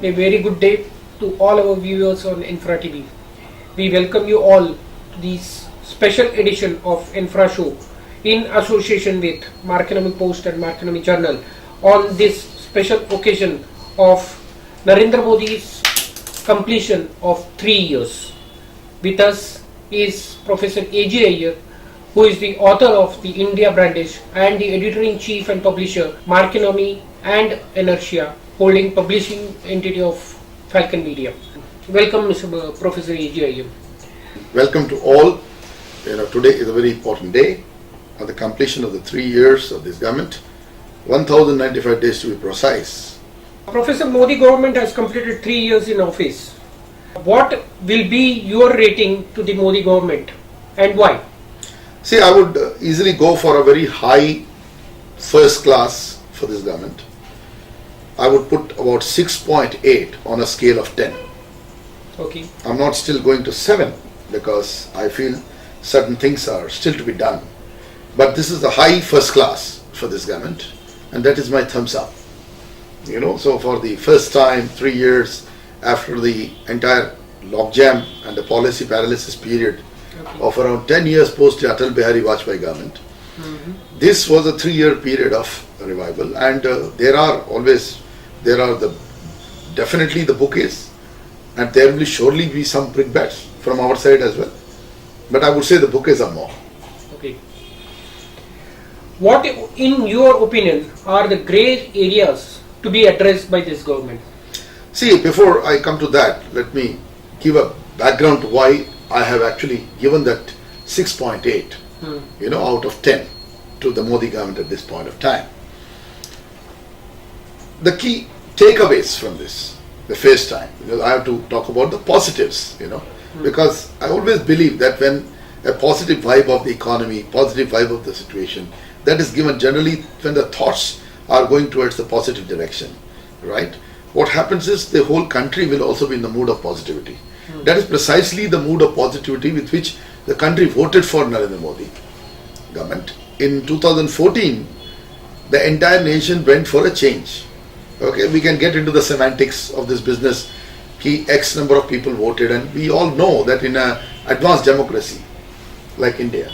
A very good day to all our viewers on Infra TV. We welcome you all to this special edition of Infra Show in association with MARKENOMY Post and MARKENOMY Journal on this special occasion of Narendra Modi's completion of 3 years. With us is Professor A.J. Iyer, who is the author of the India BRANDished and the editor-in-chief and publisher MARKENOMY and ENERTIA, holding publishing entity of Falcon Media. Welcome, Mr. Professor A.J. Iyer. Welcome to all. Today is a very important day on the completion of the 3 years of this government, 1095 days to be precise. Professor, Modi government has completed 3 years in office. What will be your rating to the Modi government and why? See, I would easily go for a very high first class for this government. I would put about 6.8 on a scale of 10. Okay. I'm not still going to 7 because I feel certain things are still to be done. But this is a high first class for this government, and that is my thumbs up. So for the first time, 3 years after the entire logjam and the policy paralysis period of around 10 years post the ATAL Bihari Vajpayee government, this was a 3-year period of revival, and definitely the bouquets, and there will surely be some brickbats from our side as well. But I would say the bouquets are more. Okay. What, in your opinion, are the grey areas to be addressed by this government? See, before I come to that, let me give a background to why I have actually given that 6.8, out of 10 to the Modi government at this point of time. The key takeaways from this, the first time, because I have to talk about the positives, because I always believe that when a positive vibe of the economy, positive vibe of the situation, that is given generally when the thoughts are going towards the positive direction, right? What happens is the whole country will also be in the mood of positivity. That is precisely the mood of positivity with which the country voted for Narendra Modi government. In 2014, the entire nation went for a change. Okay, we can get into the semantics of this business. X number of people voted, and we all know that in an advanced democracy like India,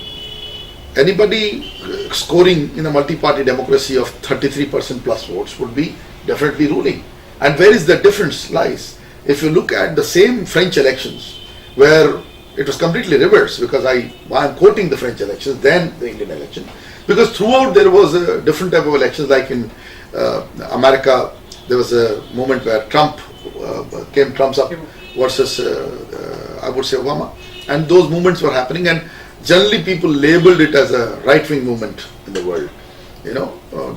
anybody scoring in a multi-party democracy of 33% plus votes would be definitely ruling. And where is the difference lies? If you look at the same French elections, where it was completely reversed, because I am quoting the French elections than the Indian election, because throughout there was a different type of elections, like in America, there was a moment where Trump came trumps up versus I would say Obama, and those movements were happening, and generally people labeled it as a right-wing movement in the world.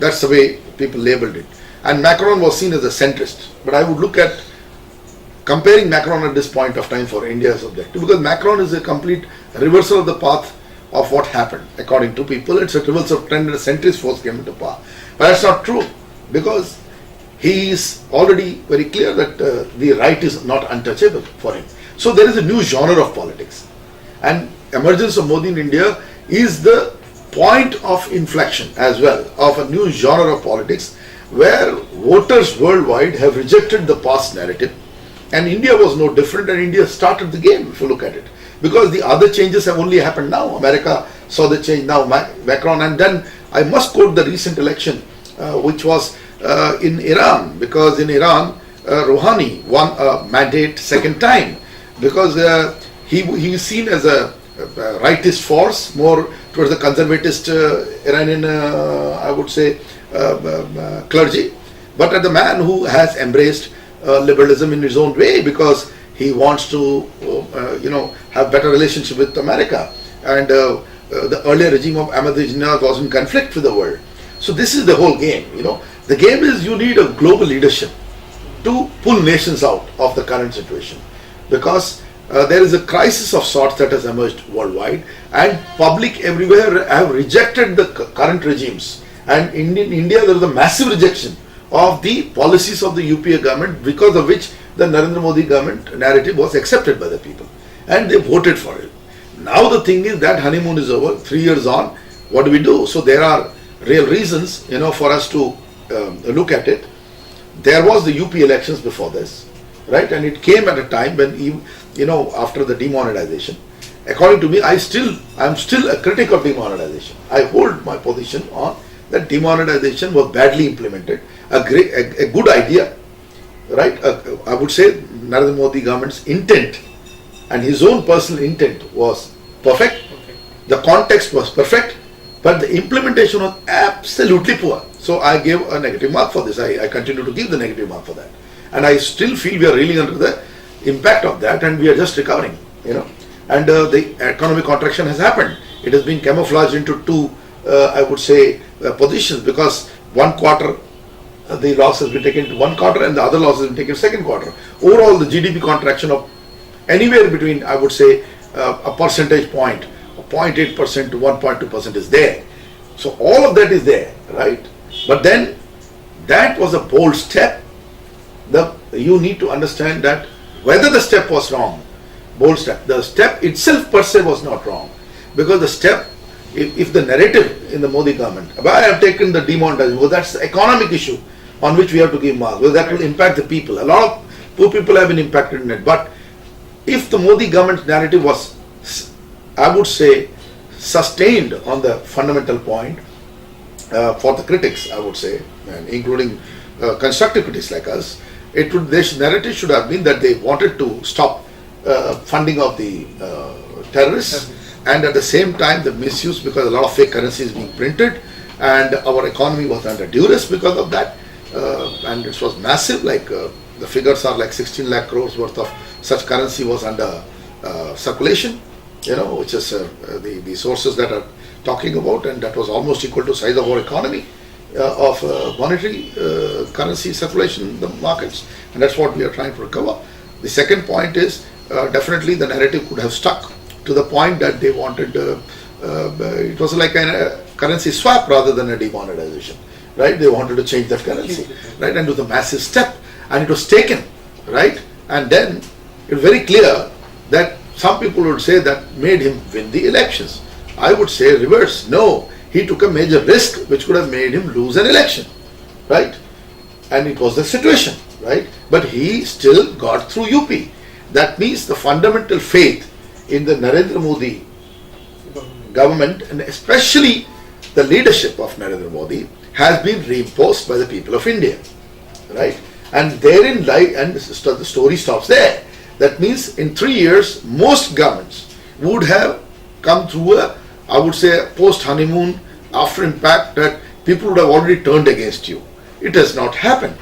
That's the way people labeled it. And Macron was seen as a centrist. But I would look at comparing Macron at this point of time for India's objective, because Macron is a complete reversal of the path of what happened. According to people, it's a reversal of trend, and a centrist force came into power. But that's not true, because he is already very clear that the right is not untouchable for him. So there is a new genre of politics, and emergence of Modi in India is the point of inflection as well of a new genre of politics, where voters worldwide have rejected the past narrative, and India was no different, and India started the game, if you look at it, because the other changes have only happened now. America saw the change now, Macron, and then I must quote the recent election which was in Iran, because in Iran Rouhani won a mandate second time, because he is seen as a rightist force, more towards the conservatist Iranian, I would say, clergy, but the man who has embraced liberalism in his own way, because he wants to have better relationship with America, and the earlier regime of Ahmadinejad was in conflict with the world. So this is the whole game. The game is you need a global leadership to pull nations out of the current situation, because there is a crisis of sorts that has emerged worldwide, and public everywhere have rejected the current regimes. And in India, there is a massive rejection of the policies of the UPA government, because of which the Narendra Modi government narrative was accepted by the people, and they voted for it. Now the thing is that honeymoon is over, 3 years on, what do we do? So there are real reasons, for us to look at it. There was the UP elections before this. right? And it came at a time when, after the demonetization, according to me, I'm still a critic of demonetization. I hold my position on that demonetization was badly implemented, a good idea, right? I would say Narendra Modi government's intent and his own personal intent was perfect. Okay. The context was perfect, but the implementation was absolutely poor. So I gave a negative mark for this. I continue to give the negative mark for that. And I still feel we are reeling under the impact of that, and we are just recovering, And the economic contraction has happened. It has been camouflaged into two, I would say, positions, because one quarter the loss has been taken to one quarter and the other loss has been taken second quarter. Overall, the GDP contraction of anywhere between, I would say, a percentage point, 0.8% to 1.2% is there. So all of that is there, right? But then that was a bold step. You need to understand that whether the step was wrong, bold step, the step itself per se was not wrong, because the step, if the narrative in the Modi government, I have taken the demonetization, well, that's the economic issue on which we have to give marks, well, that will impact the people. A lot of poor people have been impacted in it. But if the Modi government's narrative was, I would say, sustained on the fundamental point, for the critics, I would say, and including constructive critics like us, this narrative should have been that they wanted to stop funding of the terrorists, and at the same time the misuse, because a lot of fake currency is being printed and our economy was under duress because of that, and it was massive, like the figures are like 16 lakh crores worth of such currency was under circulation, which is the sources that are talking about, and that was almost equal to size of our economy of monetary currency circulation in the markets, and that's what we are trying to recover. The second point is definitely the narrative could have stuck to the point that they wanted, it was like a currency swap rather than a demonetization, right? They wanted to change that currency, right? And it was a massive step, and it was taken, right? And then it's very clear that some people would say that made him win the elections. I would say reverse. No, he took a major risk which could have made him lose an election, right? And it was the situation, right? But he still got through UP. That means the fundamental faith in the Narendra Modi government, and especially the leadership of Narendra Modi, has been reinforced by the people of India, right? And therein lie, and the story stops there. That means in 3 years, most governments would have come through a, I would say, post-honeymoon, after impact, that people would have already turned against you. It has not happened.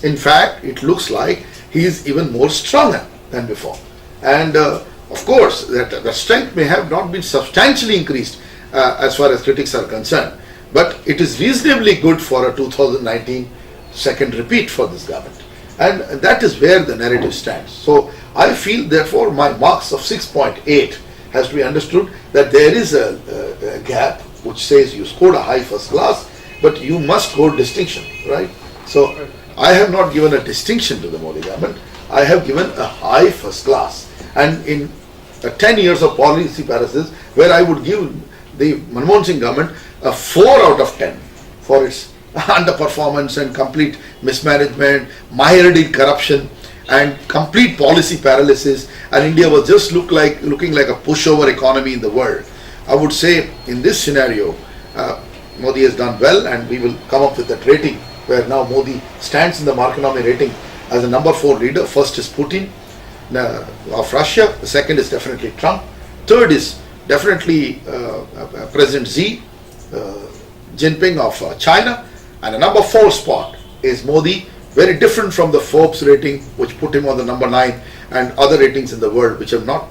In fact, it looks like he is even more stronger than before. And of course, that the strength may have not been substantially increased as far as critics are concerned, but it is reasonably good for a 2019 second repeat for this government. And that is where the narrative stands. So I feel, therefore, my marks of 6.8 has to be understood that there is a gap which says you scored a high first class, but you must score distinction, right? So I have not given a distinction to the Modi government. I have given a high first class. And in 10 years of policy paralysis, where I would give the Manmohan Singh government a 4 out of 10 for its underperformance and complete mismanagement, mired corruption, and complete policy paralysis, and India was just looking like a pushover economy in the world. I would say in this scenario, Modi has done well, and we will come up with that rating where now Modi stands in the MARKENOMY rating as the number 4 leader. First is Putin of Russia, the second is definitely Trump, third is definitely President Xi Jinping of China, and the number 4 spot is Modi, very different from the Forbes rating which put him on the number 9 and other ratings in the world which have not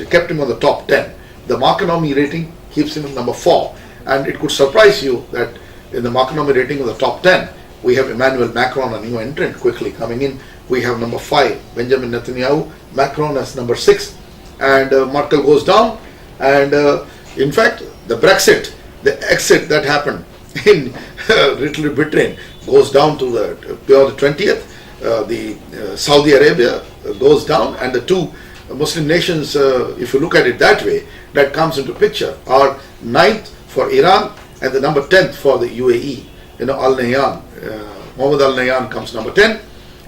kept him on the top 10. The MARKENOMY rating keeps him at number 4, and it could surprise you that in the MARKENOMY rating of the top 10 we have Emmanuel Macron, a new entrant, quickly coming in. We have number 5 Benjamin Netanyahu, Macron as number 6, and Merkel goes down, and in fact the Brexit, the exit that happened in Little Britain goes down to the 20th, the Saudi Arabia goes down, and the two Muslim nations, if you look at it that way, that comes into picture, are 9th for Iran and the number 10th for the UAE. Al Nahyan, Mohammed Al Nahyan comes number 10,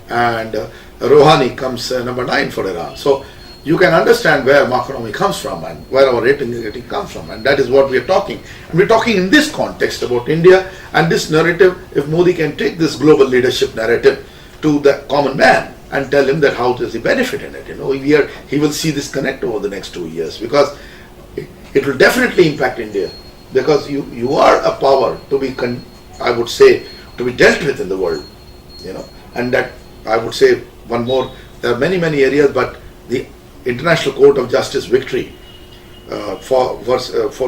and Rouhani comes number 9 for Iran. So you can understand where MARKENOMY comes from and where our rating comes from, and that is what we are talking. And we're talking in this context about India and this narrative. If Modi can take this global leadership narrative to the common man and tell him that how does he benefit in it, he will see this connect over the next 2 years, because it will definitely impact India, because you are a power to be I would say to be dealt with in the world, and that I would say one more. There are many areas, but the International Court of Justice victory for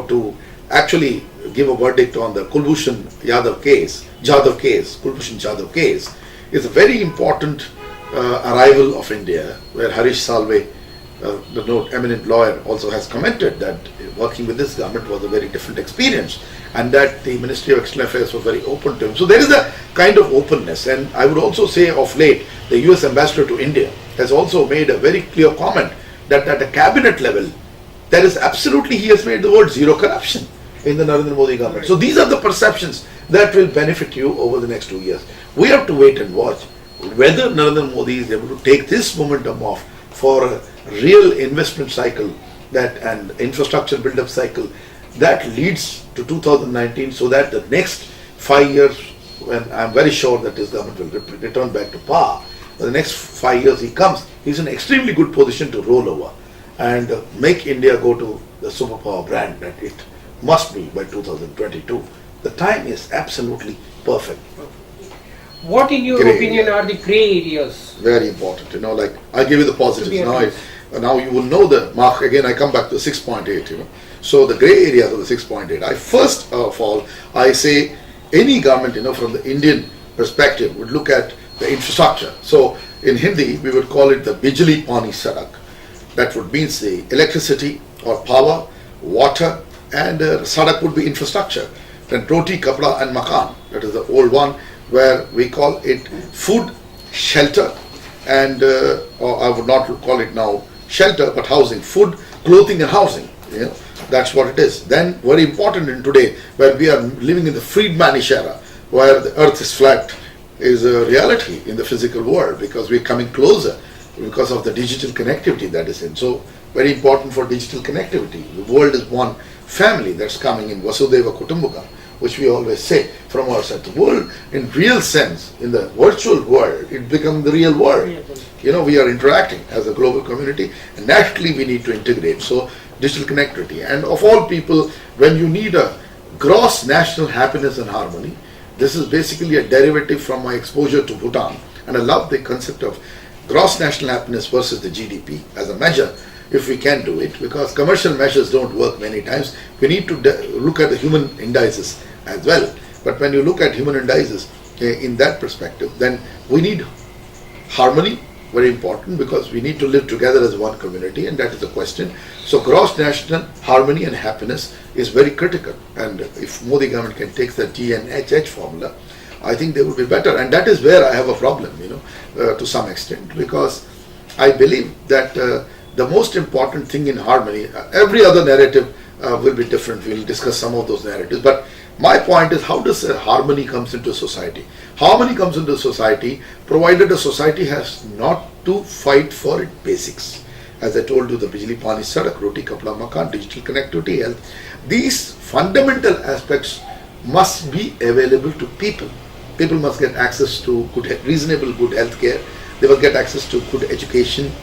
to actually give a verdict on the Kulbhushan Jadhav case, Kulbhushan Jadhav case, is a very important arrival of India, where Harish Salve, the eminent lawyer, also has commented that working with this government was a very different experience, and that the Ministry of External Affairs was very open to him. So there is a kind of openness, and I would also say of late, the US Ambassador to India has also made a very clear comment that at a cabinet level, there is absolutely, he has made the word zero corruption in the Narendra Modi government. So these are the perceptions that will benefit you over the next 2 years. We have to wait and watch whether Narendra Modi is able to take this momentum off for a real investment cycle and infrastructure build-up cycle that leads to 2019, so that the next 5 years, when I'm very sure that this government will return back to power, the next 5 years he comes, he's in an extremely good position to roll over and make India go to the superpower brand that it must be by 2022. The time is absolutely perfect. What, in your opinion, are the grey areas? Very important, like I'll give you the positives. Now you will know the mark. Again, I come back to 6.8, So the grey areas of the 6.8. First of all, I say any government, from the Indian perspective, would look at the infrastructure. So in Hindi, we would call it the Bijli Pani Sadak. That would mean the electricity or power, water, and Sadak would be infrastructure. Then Roti, Kapda, and Makan. That is the old one, where we call it food, shelter, and or I would not call it now shelter, but housing, food, clothing, and housing. That's what it is. Then very important in today, where we are living in the Friedmanish era, where the earth is flat, is a reality in the physical world, because we're coming closer because of the digital connectivity that is in. So very important for digital connectivity. The world is one family that's coming in, Vasudeva Kutumbakam, which we always say from our side. The world, in real sense, in the virtual world, it becomes the real world. We are interacting as a global community, and naturally we need to integrate. So digital connectivity, and of all people, when you need a gross national happiness and harmony, this is basically a derivative from my exposure to Bhutan, and I love the concept of gross national happiness versus the GDP as a measure, if we can do it, because commercial measures don't work many times. We need to look at the human indices as well. But when you look at human indices in that perspective, then we need harmony, very important, because we need to live together as one community, and that is the question. So gross national harmony and happiness is very critical, and if Modi government can take the GNHH formula, I think they would be better. And that is where I have a problem, to some extent, because I believe that the most important thing in harmony, every other narrative will be different. We'll discuss some of those narratives, but my point is, how does harmony comes into society? Harmony comes into society provided a society has not to fight for its basics. As I told you, the Bijli Pani Sadak, Roti Kapda Makan, digital connectivity, health. These fundamental aspects must be available to people. People must get access to reasonable good health care. They must get access to good education.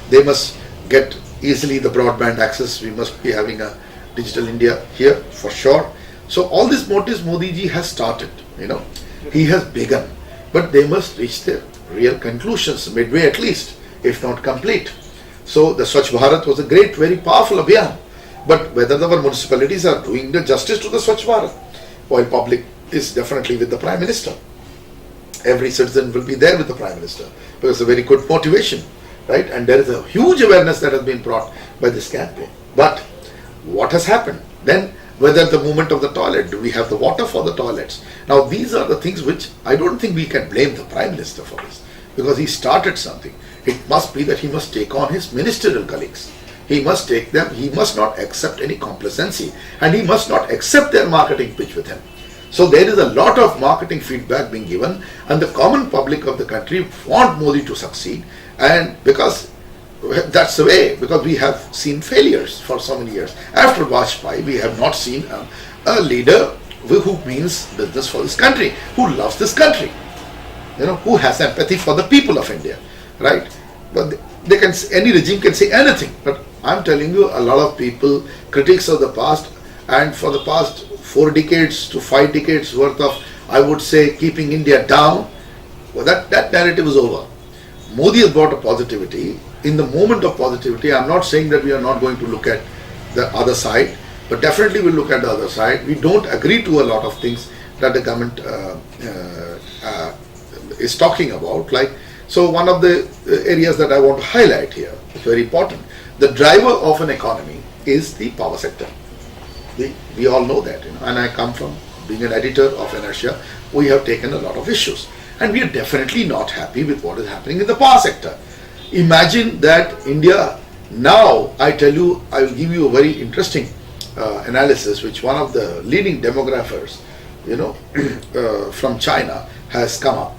They must get easily the broadband access. We must be having a digital India here for sure. So all these motives Modi ji has started, he has begun, but they must reach their real conclusions, midway at least, if not complete. So the Swachh Bharat was a great, very powerful abhiyan, but whether our municipalities are doing the justice to the Swachh Bharat, while public is definitely with the Prime Minister. Every citizen will be there with the Prime Minister, because it's a very good motivation, right? And there is a huge awareness that has been brought by this campaign. But what has happened? Then whether the movement of the toilet, do we have the water for the toilets? Now these are the things which I don't think we can blame the Prime Minister for this, because he started something. It must be that he must take on his ministerial colleagues. He must take them, he must not accept any complacency, and he must not accept their marketing pitch with him. So there is a lot of marketing feedback being given, and the common public of the country want Modi to succeed, and because that's the way, because we have seen failures for so many years. After Vajpayee, we have not seen a leader who means business for this country, who loves this country, who has empathy for the people of India, right? But any regime can say anything, but I'm telling you, a lot of people, critics of the past, and for the past 4 decades to 5 decades worth of, I would say, keeping India down, well, that narrative is over. Modi has brought a positivity. In the moment of positivity, I'm not saying that we are not going to look at the other side, but definitely we'll look at the other side. We don't agree to a lot of things that the government is talking about. So one of the areas that I want to highlight here is very important. The driver of an economy is the power sector. We all know that, and I come from being an editor of ENERTIA. We have taken a lot of issues, and we are definitely not happy with what is happening in the power sector. Imagine that India now, I tell you, I will give you a very interesting analysis which one of the leading demographers, from China has come up,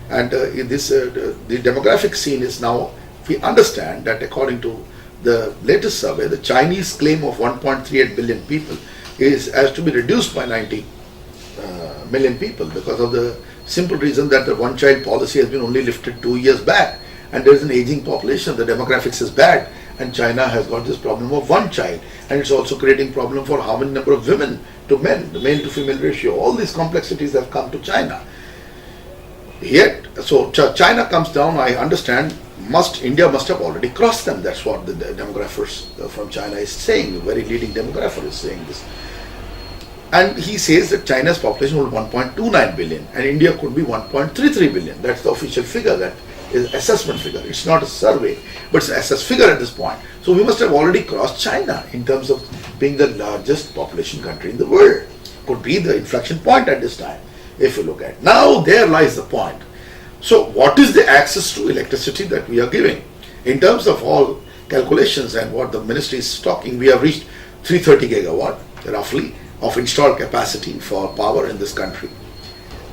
and the demographic scene is now, we understand that according to the latest survey, the Chinese claim of 1.38 billion people has to be reduced by 90 million people, because of the simple reason that the one-child policy has been only lifted 2 years back, and there is an aging population, the demographics is bad, and China has got this problem of one child, and it's also creating problem for how many number of women to men, the male to female ratio. All these complexities have come to China. Yet, so China comes down, I understand, India must have already crossed them. That's what the demographers from China is saying. A very leading demographer is saying this. And he says that China's population will be 1.29 billion and India could be 1.33 billion. That's the official figure, that is assessment figure. It's not a survey, but it's an assessed figure at this point. So we must have already crossed China in terms of being the largest population country in the world. Could be the inflection point at this time, if you look at. Now there lies the point. So what is the access to electricity that we are giving? In terms of all calculations and what the ministry is talking, we have reached 330 gigawatt roughly of installed capacity for power in this country,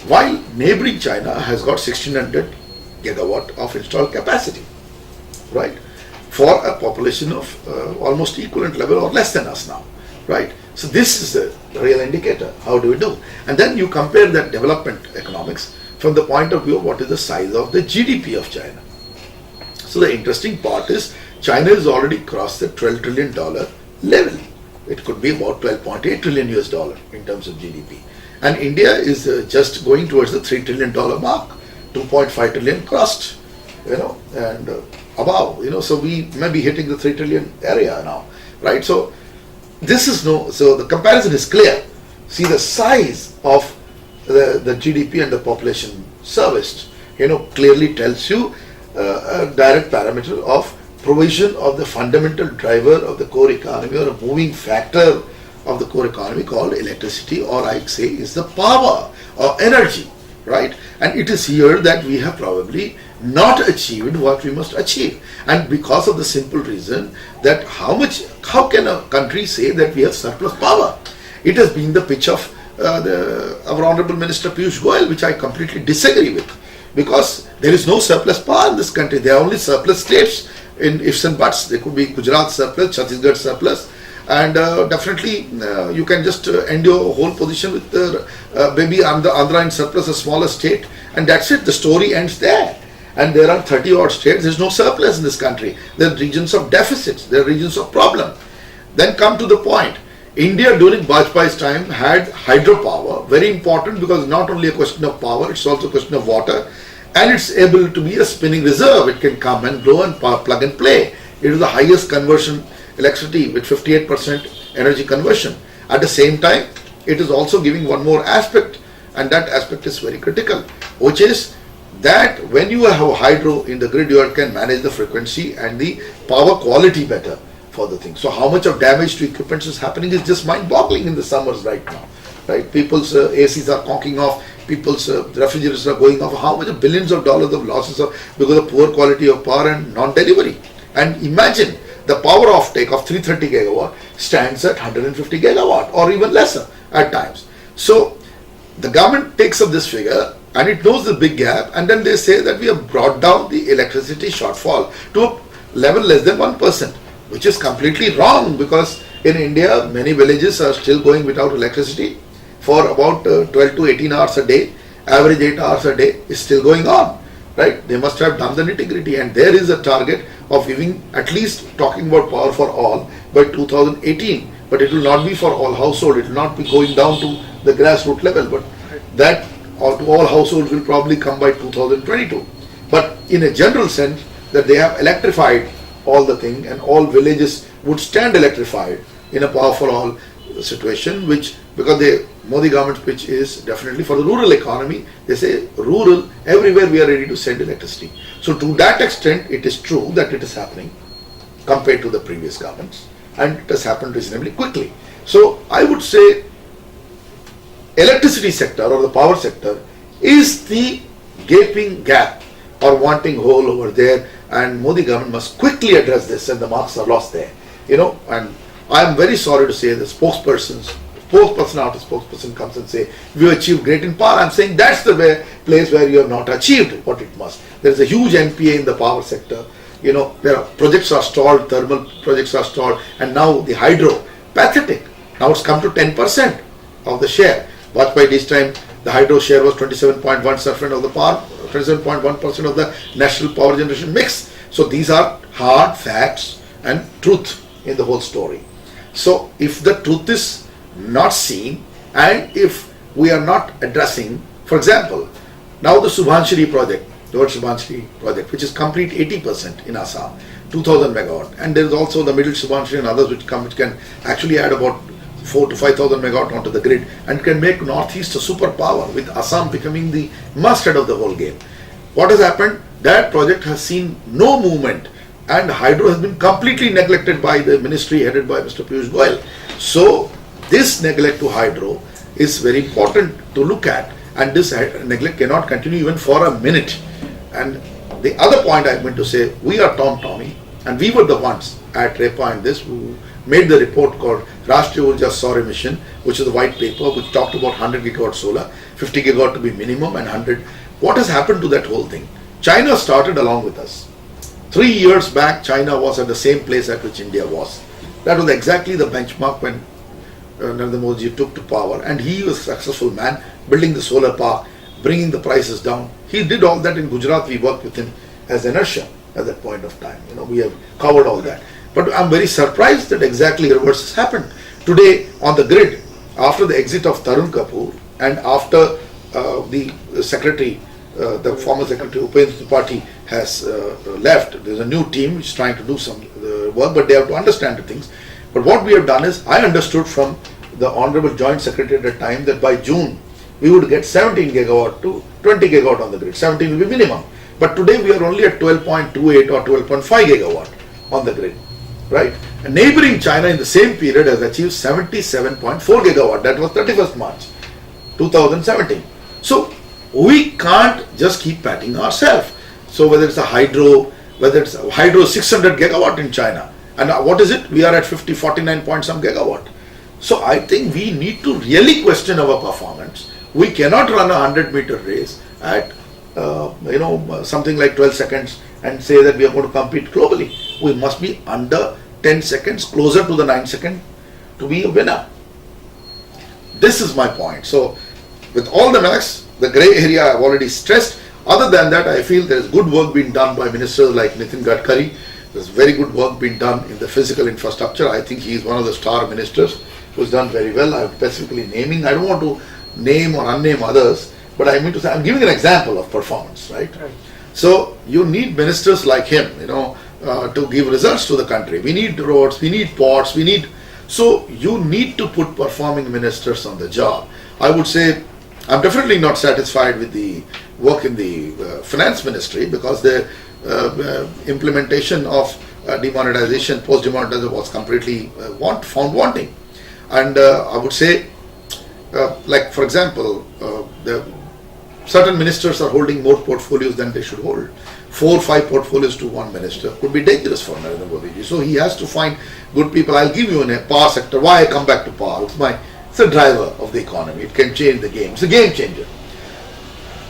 while neighboring China has got 1600 gigawatt of installed capacity, right, for a population of almost equivalent level or less than us now, right? So this is the real indicator. How do we do? And then you compare that development economics from the point of view of what is the size of the GDP of China. So the interesting part is China has already crossed the $12 trillion level. It could be about 12.8 trillion US dollar in terms of GDP. And India is just going towards the $3 trillion mark, 2.5 trillion crossed, and above, so we may be hitting the 3 trillion area now, right? So this is so the comparison is clear. See the size of the GDP and the population serviced, clearly tells you a direct parameter of provision of the fundamental driver of the core economy, or a moving factor of the core economy called electricity, or I say is the power or energy, right? And it is here that we have probably not achieved what we must achieve, and because of the simple reason that how can a country say that we have surplus power? It has been the pitch of our Honorable Minister Piyush Goyal, which I completely disagree with, because there is no surplus power in this country. There are only surplus states in ifs and buts. There could be Gujarat surplus, Chhattisgarh surplus, and definitely you can just end your whole position with maybe Andhra in surplus, a smaller state, and that's it. The story ends there. And there are 30 odd states. There is no surplus in this country. There are regions of deficits. There are regions of problem. Then come to the point. India during Vajpayee's time had hydropower, very important, because not only a question of power, it's also a question of water, and it's able to be a spinning reserve. It can come and go and plug and play. It is the highest conversion electricity with 58% energy conversion. At the same time, it is also giving one more aspect, and that aspect is very critical, which is that when you have hydro in the grid, you can manage the frequency and the power quality better for the thing. So how much of damage to equipment is happening is just mind-boggling in the summers right now, right? People's ACs are conking off, people's refrigerators are going off. How much of billions of dollars of losses are because of poor quality of power and non-delivery. And imagine the power offtake of 330 gigawatt stands at 150 gigawatt or even lesser at times. So the government takes up this figure and it knows the big gap, and then they say that we have brought down the electricity shortfall to a level less than 1%, which is completely wrong, because in India many villages are still going without electricity for about 12 to 18 hours a day. Average 8 hours a day is still going on, right? They must have done the nitty-gritty, and there is a target of giving, at least talking about power for all, by 2018, but it will not be for all households. It will not be going down to the grassroots level, but that to all households will probably come by 2022. But in a general sense, that they have electrified all the thing, and all villages would stand electrified in a power for all situation, which, because the Modi government pitch is definitely for the rural economy. They say rural, everywhere we are ready to send electricity. So to that extent, it is true that it is happening compared to the previous governments, and it has happened reasonably quickly. So I would say electricity sector or the power sector is the gaping gap or wanting hole over there, and Modi government must quickly address this, and the marks are lost there. And I am very sorry to say the spokesperson after spokesperson comes and say we have achieved great in power. I am saying that's the place where you have not achieved what it must. There is a huge NPA in the power sector. There are projects are stalled, thermal projects are stalled, and now the hydro, pathetic. Now it's come to 10% of the share. By this time, the hydro share was 27.1% of the power, 27.1% of the national power generation mix. So these are hard facts and truth in the whole story. So if the truth is not seen, and if we are not addressing, for example, now the Subhanshri project, which is complete 80% in Assam, 2000 megawatt, and there is also the middle Subhanshri and others which can actually add about 4 to 5,000 megawatt onto the grid and can make Northeast a superpower, with Assam becoming the masthead of the whole game. What has happened? That project has seen no movement, and hydro has been completely neglected by the ministry headed by Mr. Piyush Goyal. So this neglect to hydro is very important to look at, and this neglect cannot continue even for a minute. And the other point I meant to say, we are Tommy, and we were the ones at REPA and this who made the report called Rashtriya Urja Saurya Mission, which is the white paper which talked about 100 gigawatt solar, 50 gigawatt to be minimum, and 100. What has happened to that whole thing? China started along with us. 3 years back, China was at the same place at which India was. That was exactly the benchmark when Narendra Modi took to power, and he was a successful man, building the solar park, bringing the prices down. He did all that in Gujarat. We worked with him as inertia at that point of time. We have covered all that. But I'm very surprised that exactly reverse has happened. Today on the grid, after the exit of Tarun Kapoor and after the secretary, the former secretary Upendra Tripathi has left, there's a new team which is trying to do some work, but they have to understand the things. But what we have done is, I understood from the Honorable Joint Secretary at the time that by June we would get 17 gigawatt to 20 gigawatt on the grid. 17 will be minimum. But today we are only at 12.28 or 12.5 gigawatt on the grid, right? And neighboring China in the same period has achieved 77.4 gigawatt. That was 31st March 2017. So we can't just keep patting ourselves. So whether it's a hydro, whether it's a hydro 600 gigawatt in China, and what is it? We are at 49 point some gigawatt. So I think we need to really question our performance. We cannot run a 100-meter race at something like 12 seconds and say that we are going to compete globally. We must be under 10 seconds, closer to the 9 second to be a winner. This is my point. So with all the max, the grey area I have already stressed. Other than that, I feel there is good work being done by ministers like Nitin Gadkari. There's very good work being done in the physical infrastructure. I think he is one of the star ministers who's done very well. I'm specifically naming. I don't want to name or unname others, but I mean to say I'm giving an example of performance, right? So you need ministers like him, to give results to the country. We need roads, we need ports, so you need to put performing ministers on the job. I would say I'm definitely not satisfied with the work in the finance ministry, because the implementation of demonetization, post-demonetization was completely found wanting. And I would say, like for example, certain ministers are holding more portfolios than they should hold. 4 or 5 portfolios to one minister could be dangerous for Narendra Modi. So he has to find good people. I'll give you in a power sector. Why I come back to power? It's It's a driver of the economy. It can change the game. It's a game changer.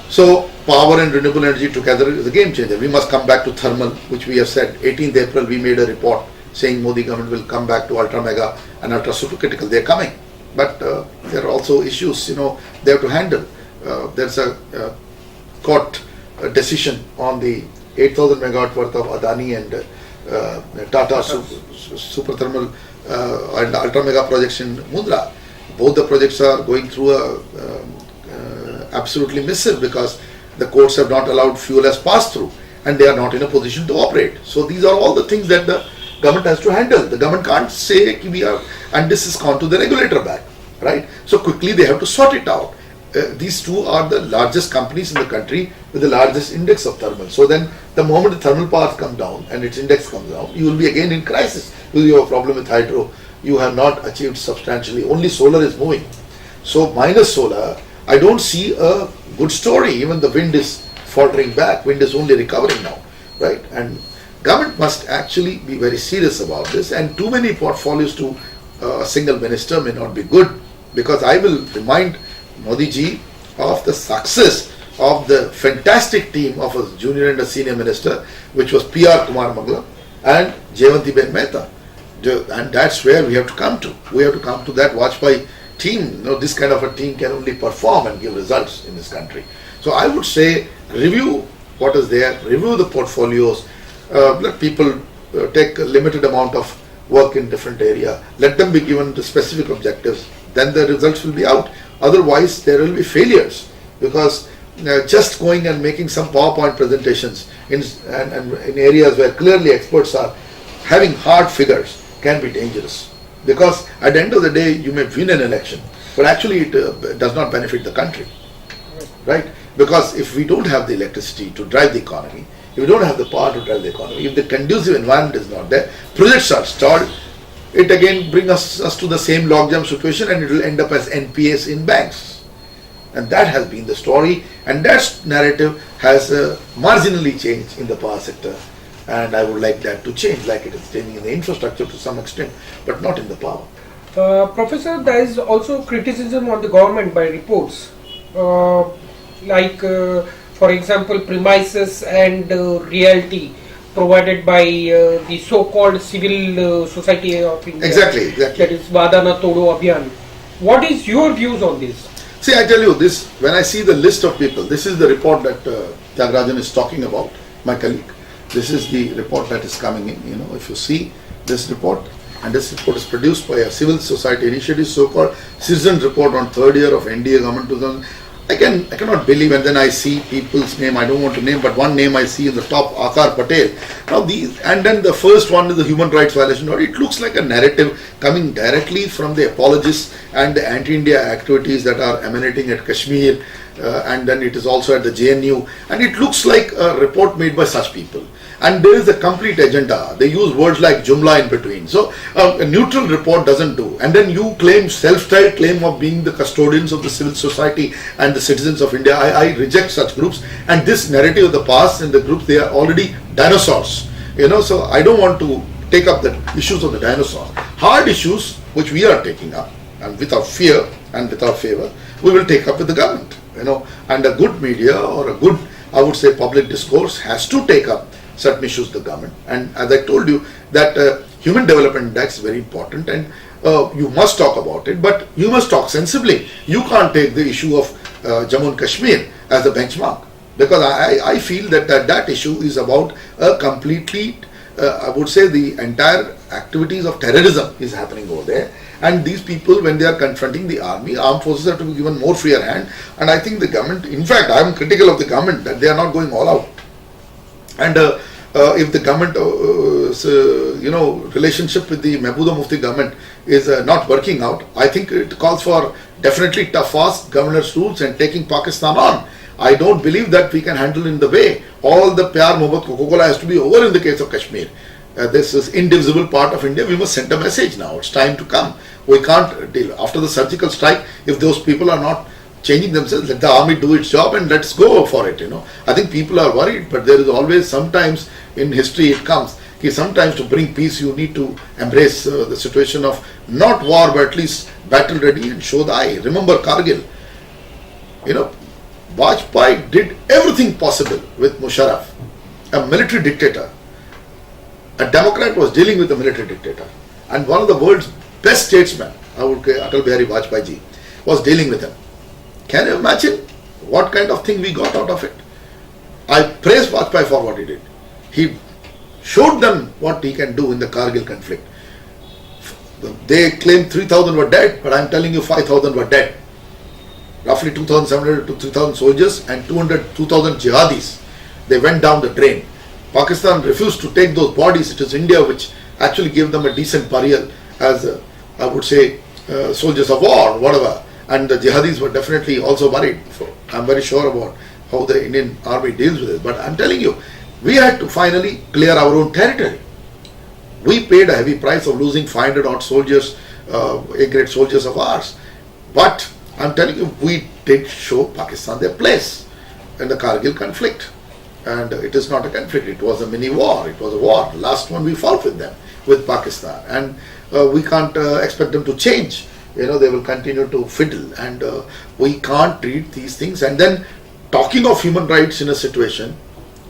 So power and renewable energy together is a game changer. We must come back to thermal, which we have said 18th April we made a report saying Modi government will come back to ultra mega and ultra supercritical. They are coming, but there are also issues they have to handle. There's a court decision on the 8,000 megawatt worth of Adani and Tata super thermal and ultra mega projects in Mundra. Both the projects are going through a absolutely missive because the courts have not allowed fuel as pass through and they are not in a position to operate. So these are all the things that the government has to handle. The government can't say we are, and this is gone to the regulator back, right? So quickly they have to sort it out. These two are the largest companies in the country with the largest index of thermal. So then the moment the thermal power comes down and its index comes down, you will be again in crisis. Because you have a problem with hydro, you have not achieved substantially, only solar is moving. So minus solar, I don't see a good story. Even the wind is faltering back. Wind is only recovering now, right? And government must actually be very serious about this. And too many portfolios to a single minister may not be good, because I will remind Modi ji of the success of the fantastic team of a junior and a senior minister, which was P.R. Kumar Mangla and Jayanti Ben Mehta. And that's where we have to come to. We have to come to that Vajpayee team. This kind of a team can only perform and give results in this country. So I would say review what is there, review the portfolios, let people take a limited amount of work in different area, let them be given the specific objectives, then the results will be out. Otherwise there will be failures, because just going and making some PowerPoint presentations in areas where clearly experts are having hard figures can be dangerous. Because at the end of the day, you may win an election, but actually it does not benefit the country, right? Because if we don't have the electricity to drive the economy, if we don't have the power to drive the economy, if the conducive environment is not there, projects are stalled, it again brings us to the same logjam situation, and it will end up as NPAs in banks. And that has been the story, and that narrative has marginally changed in the power sector. And I would like that to change, like it is changing in the infrastructure to some extent, but not in the power. Professor, there is also criticism on the government by reports, for example, premises and realty provided by the so-called civil society of India. Exactly. That is Vadana Todo Abhiyan. What is your views on this? See, I tell you this, when I see the list of people, this is the report that Thiagarajan is talking about, my colleague. This is the report that is coming in. If you see this report, and this report is produced by a civil society initiative, so-called Citizen Report on third year of NDA government 2000. I cannot believe, and then I see people's name, I don't want to name, but one name I see in the top, Akar Patel. Now and then the first one is the human rights violation. It looks like a narrative coming directly from the apologists and the anti-India activities that are emanating at Kashmir, and then it is also at the JNU, and it looks like a report made by such people. And there is a complete agenda. They use words like Jumla in between. So a neutral report doesn't do. And then you claim, self-styled claim of being the custodians of the civil society and the citizens of India. I reject such groups. And this narrative of the past and the groups, they are already dinosaurs. So I don't want to take up the issues of the dinosaurs. Hard issues, which we are taking up, and without fear and without favor, we will take up with the government. And a good media or a good, I would say, public discourse has to take up certain issues with the government. And as I told you, that human development index is very important, and you must talk about it, but you must talk sensibly. You can't take the issue of Jammu and Kashmir as a benchmark, because I feel that that issue is about a completely, I would say, the entire activities of terrorism is happening over there. And these people, when they are confronting the army, armed forces have to be given more freer hand. And I think the government, in fact, I am critical of the government that they are not going all out. And if the government, relationship with the Mehbooba Mufti government is not working out, I think it calls for definitely tough, fast governor's rules and taking Pakistan on. I don't believe that we can handle in the way. All the Pyar Mohabbat Coca-Cola has to be over in the case of Kashmir. This is indivisible part of India. We must send a message now. It's time to come. We can't deal. After the surgical strike, if those people are not changing themselves, let the army do its job and let's go for it. I think people are worried, but there is always, sometimes in history it comes, sometimes to bring peace you need to embrace the situation of not war but at least battle ready and show the eye. Remember Kargil, Vajpayee did everything possible with Musharraf, a military dictator. A Democrat was dealing with a military dictator, and one of the world's best statesmen, I would say Atal Bihari Vajpayee ji, was dealing with him. Can you imagine what kind of thing we got out of it? I praise Vajpayee for what he did. He showed them what he can do in the Kargil conflict. They claim 3,000 were dead, but I am telling you 5,000 were dead. Roughly 2,700 to 3,000 soldiers and 2,000 jihadis. They went down the drain. Pakistan refused to take those bodies. It is India which actually gave them a decent burial as, I would say, soldiers of war, whatever. And the jihadis were definitely also buried. So I'm very sure about how the Indian army deals with it. But I'm telling you, we had to finally clear our own territory. We paid a heavy price of losing 500 odd soldiers, A-grade soldiers of ours. But I'm telling you, we did show Pakistan their place in the Kargil conflict. And it is not a conflict, it was a mini war, it was a war. The last one we fought with them, with Pakistan. And we can't expect them to change. They will continue to fiddle. And we can't treat these things. And then talking of human rights in a situation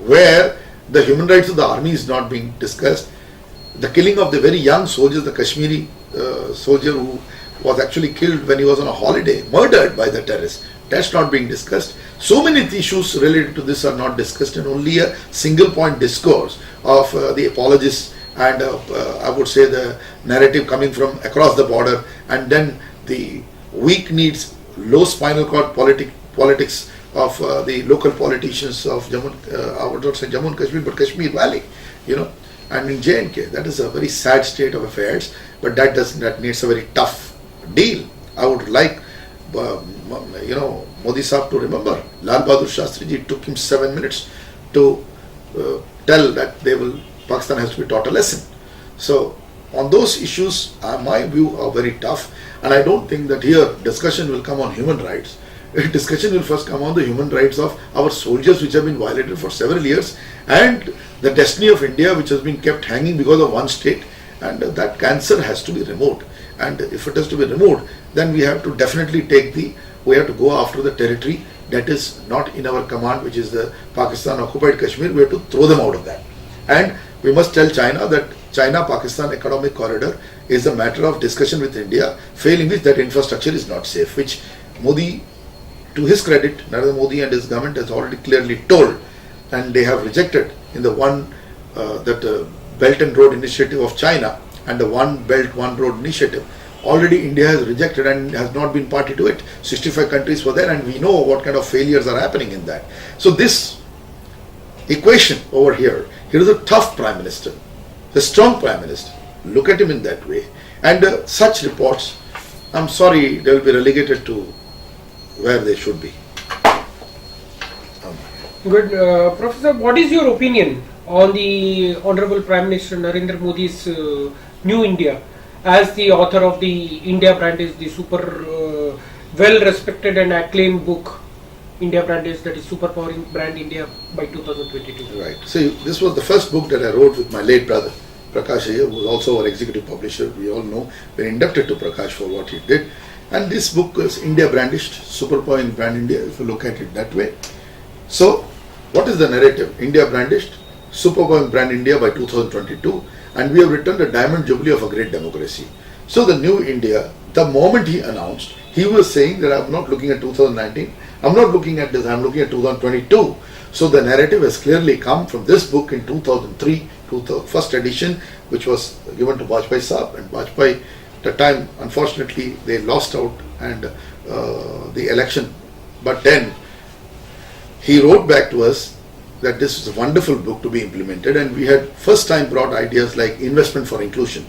where the human rights of the army is not being discussed, the killing of the very young soldiers, the Kashmiri soldier who was actually killed when he was on a holiday, murdered by the terrorists, that's not being discussed. So many issues related to this are not discussed, and only a single point discourse of the apologists and I would say the narrative coming from across the border, and then the weak needs, low spinal cord politics of the local politicians of Jammu, I would not say Jammu and Kashmir, but Kashmir Valley, and in J&K. That is a very sad state of affairs, but that needs a very tough deal. I would like, Modi Sahab to remember, Lal Bahadur Shastri ji, took him 7 minutes to tell that Pakistan has to be taught a lesson. So on those issues, my view are very tough, and I don't think that here discussion will come on human rights. Discussion will first come on the human rights of our soldiers, which have been violated for several years, and the destiny of India, which has been kept hanging because of one state, and that cancer has to be removed. And if it has to be removed, then we have to definitely we have to go after the territory that is not in our command, which is the Pakistan occupied Kashmir. We have to throw them out of that. And we must tell China that China-Pakistan economic corridor is a matter of discussion with India, failing which that infrastructure is not safe, which Modi, to his credit, Narendra Modi and his government has already clearly told, and they have rejected in the Belt and Road Initiative of China and the One Belt, One Road Initiative. Already India has rejected and has not been party to it. 65 countries were there, and we know what kind of failures are happening in that. So this equation over here is a tough Prime Minister, a strong Prime Minister. Look at him in that way. And such reports, I'm sorry, they will be relegated to where they should be. Good. Professor, what is your opinion on the Honorable Prime Minister Narendra Modi's New India? As the author of the India BRANDished, the super well respected and acclaimed book, India BRANDished, that is superpowering brand India by 2022. Right. See, this was the first book that I wrote with my late brother, Prakash Iyer, who was also our executive publisher. We all know, we're indebted to Prakash for what he did. And this book is India BRANDished, superpowering brand India, if you look at it that way. So, what is the narrative? India BRANDished, superpowering brand India by 2022. And we have returned a diamond jubilee of a great democracy. So the new India, the moment he announced, he was saying that I'm not looking at 2019, I'm not looking at this, I'm looking at 2022. So the narrative has clearly come from this book in 2003, to the first edition, which was given to Vajpayee Sahab. And Vajpayee, at the time, unfortunately, they lost out and the election. But then he wrote back to us that this is a wonderful book to be implemented, and we had first time brought ideas like investment for inclusion,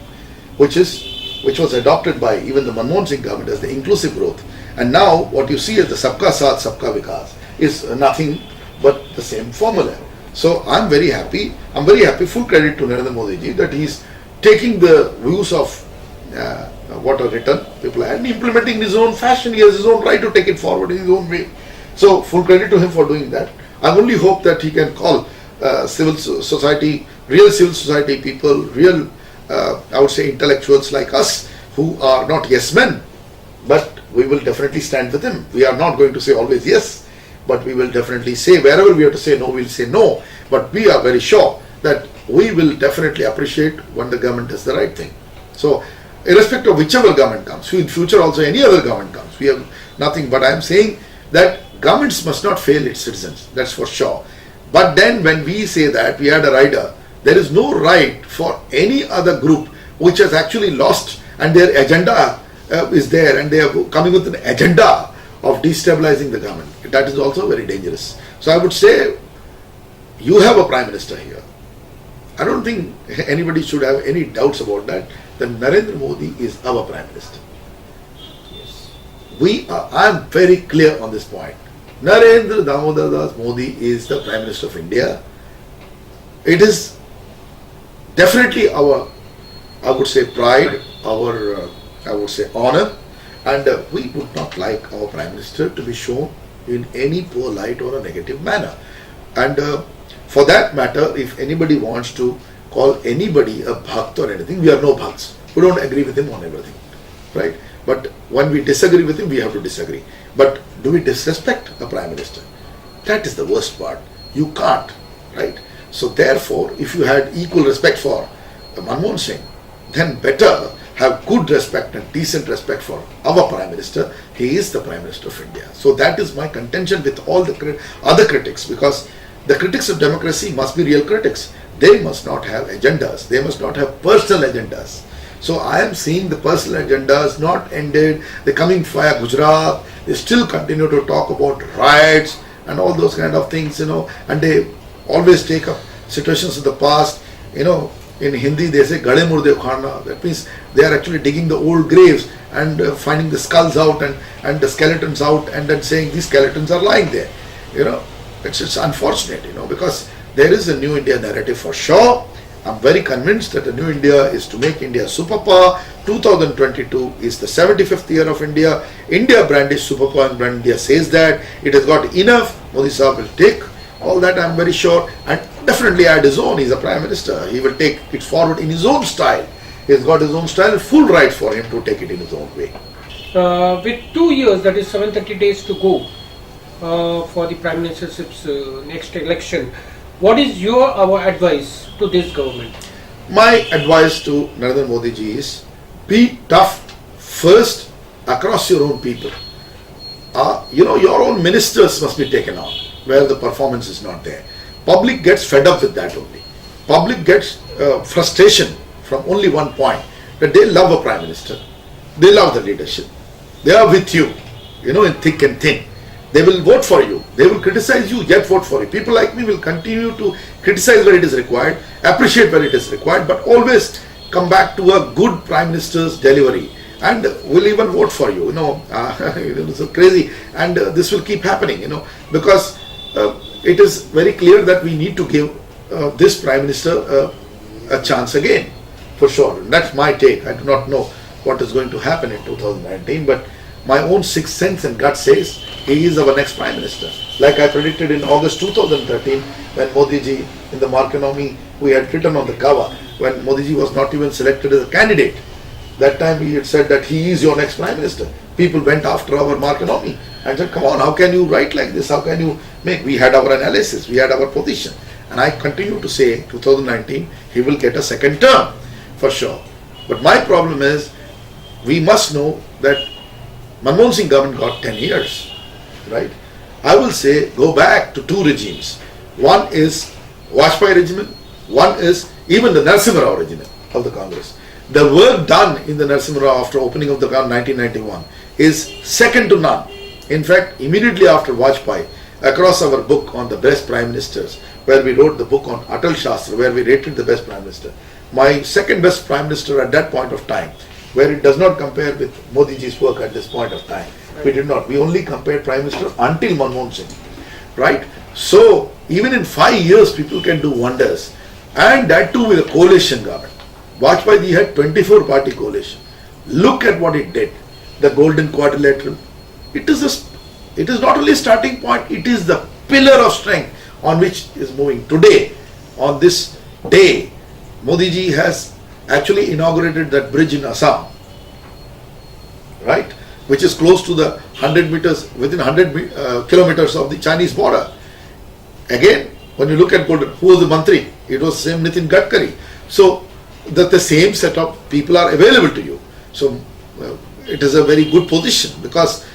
which was adopted by even the Manmohan Singh government as the inclusive growth. And now what you see as the Sabka Saath, Sabka Vikas is nothing but the same formula. So I'm very happy, full credit to Narendra Modi ji that he's taking the views of what are written, people, and implementing in his own fashion. He has his own right to take it forward in his own way. So full credit to him for doing that. I only hope that he can call civil society real civil society people, real, I would say, intellectuals like us who are not yes men, but we will definitely stand with him. We are not going to say always yes, but we will definitely say wherever we have to say no, we'll say no. But we are very sure that we will definitely appreciate when the government does the right thing. So, irrespective of whichever government comes, in future also any other government comes, we have nothing. But I am saying that governments must not fail its citizens, that's for sure. But then when we say that we had a rider, there is no right for any other group which has actually lost and their agenda is there and they are coming with an agenda of destabilizing the government. That is also very dangerous. So I would say you have a Prime Minister here. I don't think anybody should have any doubts about that. That Narendra Modi is our Prime Minister. Yes. I am very clear on this point. Narendra Damodar Das Modi is the Prime Minister of India. It is definitely our, I would say, pride, our, I would say, honor, and we would not like our Prime Minister to be shown in any poor light or a negative manner. And for that matter, if anybody wants to call anybody a bhakt or anything, we are no bhakts. We don't agree with him on everything, right? But when we disagree with him, we have to disagree. But do we disrespect a Prime Minister? That is the worst part. You can't, right? So therefore, if you had equal respect for Manmohan Singh, then better have good respect and decent respect for our Prime Minister. He is the Prime Minister of India. So that is my contention with all the other critics, because the critics of democracy must be real critics. They must not have agendas. They must not have personal agendas. So I am seeing the personal agendas not ended. They're coming via Gujarat. They still continue to talk about riots and all those kind of things, and they always take up situations of the past. In Hindi they say Gade Murde Ukharna. That means they are actually digging the old graves and finding the skulls out and the skeletons out and then saying these skeletons are lying there. It's unfortunate, because there is a new India narrative for sure. I'm very convinced that the new India is to make India superpower. 2022 is the 75th year of India. India brandished superpower, and Brand India says that it has got enough. Modi Sahab will take all that, I'm very sure, and definitely add his own. He's a Prime Minister. He will take it forward in his own style. He's got his own style, full right for him to take it in his own way. With 2 years, that is 730 days to go for the Prime Ministership's next election, what is our advice to this government? My advice to Narendra Modi ji is be tough first across your own people. Your own ministers must be taken out where the performance is not there. Public gets fed up with that only. Public gets frustration from only one point, that they love a Prime Minister. They love the leadership. They are with you, in thick and thin. They will vote for you. They will criticize you, yet vote for you. People like me will continue to criticize where it is required, appreciate where it is required, but always come back to a good Prime Minister's delivery. And will even vote for you, it's so crazy. And this will keep happening, because it is very clear that we need to give this Prime Minister a chance again, for sure. And that's my take. I do not know what is going to happen in 2019, but my own sixth sense and gut says he is our next Prime Minister. Like I predicted in August 2013, when Modi ji, in the Markenomy, we had written on the cover, when Modi ji was not even selected as a candidate. That time he had said that he is your next Prime Minister. People went after our Markenomy and said, come on, how can you write like this? How can you make? We had our analysis, we had our position. And I continue to say 2019, he will get a second term, for sure. But my problem is, we must know that Manmohan Singh government got 10 years, right? I will say, go back to two regimes. One is Vajpayee regime, one is even the Narasimha Rao regime of the Congress. The work done in the Narasimha Rao after opening of the Congress 1991 is second to none. In fact, immediately after Vajpayee, across our book on the best Prime Ministers, where we wrote the book on ATAL SHASTRA, where we rated the best Prime Minister, my second best Prime Minister at that point of time, where it does not compare with Modi ji's work at this point of time. We did not. We only compared Prime Minister until Manmohan Singh, right? So, even in 5 years, people can do wonders. And that too with a coalition government. Vajpayee ji had 24 party coalition. Look at what it did. The Golden Quadrilateral. It is not only a starting point, it is the pillar of strength on which is moving today. On this day, Modi ji has actually inaugurated that bridge in Assam, right, which is close to the 100 meters, within 100 kilometers of the Chinese border. Again, when you look at Golden, who was the Mantri? It was same Nitin Gadkari. So that the same set of people are available to you. So it is a very good position, because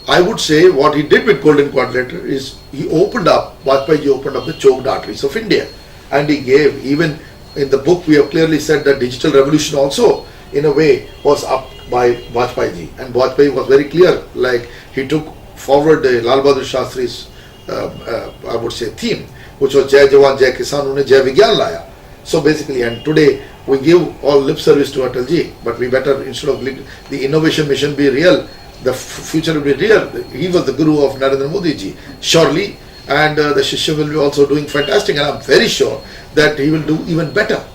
I would say what he did with Golden Quadrilateral is he opened up, Vajpayee ji opened up the choked arteries of India, and he gave, even in the book we have clearly said that digital revolution also in a way was up by Vajpayee ji, and Vajpayee was very clear, like he took forward Lal Bahadur Shastri's I would say theme, which was Jai Jawan Jai Kisan, unhone Jai Vigyan laya. So basically, and today we give all lip service to Atal ji, but we better, instead of the innovation mission be real, the future will be real. He was the guru of Narendra Modi ji, surely, and the Shishya will be also doing fantastic, and I'm very sure that he will do even better.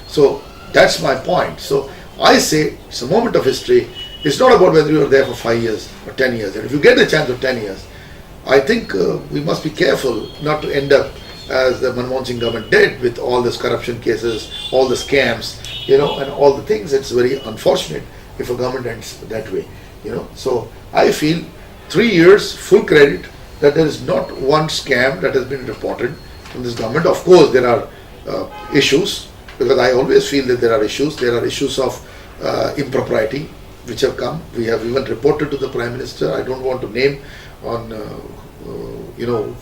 So that's my point. So I say it's a moment of history. It's not about whether you are there for 5 years or 10 years, and if you get the chance of 10 years, I think we must be careful not to end up as the Manmohan Singh government did with all these corruption cases, all the scams, and all the things. It's very unfortunate if a government ends that way, So I feel 3 years full credit that there is not one scam that has been reported from this government. Of course, there are issues, because I always feel that there are issues. There are issues of impropriety which have come. We have even reported to the Prime Minister. I don't want to name on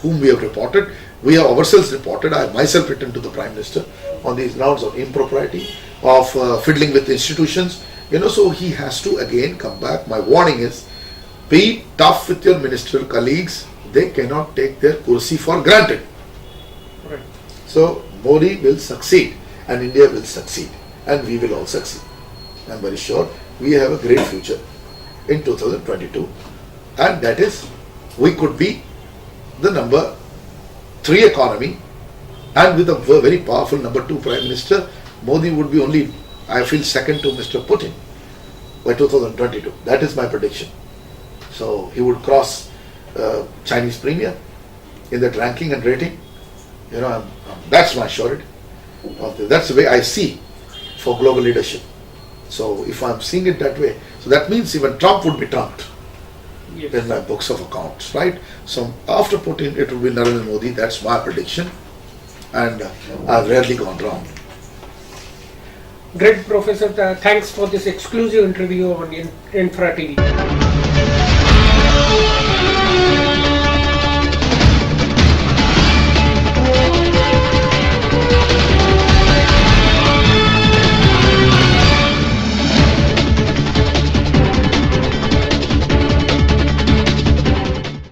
whom we have reported. We have ourselves reported. I have myself written to the Prime Minister on these grounds of impropriety, of fiddling with institutions. So he has to again come back. My warning is, be tough with your ministerial colleagues. They cannot take their kursi for granted. Right. So Modi will succeed, and India will succeed, and we will all succeed. I am very sure we have a great future in 2022, and that is, we could be the number 3 economy, and with a very powerful number 2 Prime Minister. Modi would be only, I feel, second to Mr. Putin by 2022. That is my prediction. So he would cross Chinese Premier in that ranking and rating. That's my surety. That's the way I see for global leadership. So if I'm seeing it that way, so that means even Trump would be trumped. Yes. In my books of accounts, right? So after Putin, it will be Narendra Modi. That's my prediction, and I've rarely gone wrong. Great, Professor. Thanks for this exclusive interview on Infra TV.